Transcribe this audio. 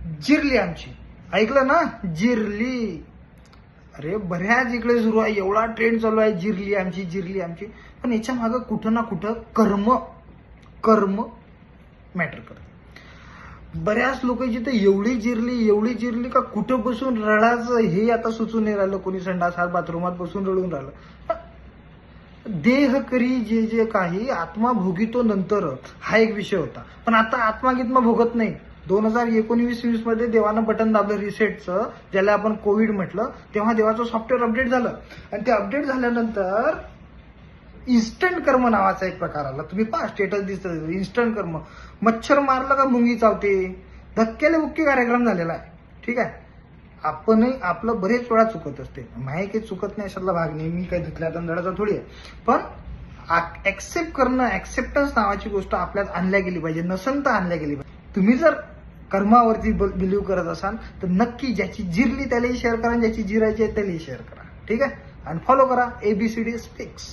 जिरली आमची, ऐकलं ना, जिरली. अरे बऱ्याच इकडे सुरू आहे, एवढा ट्रेंड चालू आहे, जिरली आमची, जिरली आमची. पण याच्या मागं कुठं ना कुठं कर्म कर्म मॅटर करतं. बऱ्याच लोक जिथे एवढी जिरली का कुठं बसून रडायचं हे आता सुचून नाही राहिलं. कोणी संडासात बाथरूमात बसून रडून राहिलं. देह करी जे जे काही, आत्मा भोगितो नंतर, हा एक विषय होता. पण आता आत्मा गित्मा भोगत नाही. 2019-20 मध्ये देवानं बटन दाबलं रिसेटचं, ज्याला आपण कोविड म्हटलं, तेव्हा देवाचं सॉफ्टवेअर अपडेट झालं. आणि ते अपडेट झाल्यानंतर इन्स्टंट कर्म नावाचा एक प्रकार आला. तुम्ही पहा, स्टेटस दिसतं इन्स्टंट कर्म. मच्छर मारलं का मुंगी चावते, धक्क्याला मुक्की कार्यक्रम झालेला आहे. ठीक आहे, आपणही आपलं बरेच वेळा चुकत असते. माही काही चुकत नाही अशातला भाग नाही. मी काही धुतल्या दंडाचा थोडी आहे. पण ऍक्सेप्ट करणं, ऍक्सेप्टन्स नावाची गोष्ट आपल्यात आणल्या गेली पाहिजे, नसन तर आणल्या गेली पाहिजे. तुम्ही जर कर्मावरती बिलीव्ह करत असाल तर नक्की ज्याची जिरली त्यालाही शेअर करा, ज्याची जिरायची आहे त्यालाही शेअर करा. ठीक आहे, आणि फॉलो करा ABCD स्पीक्स.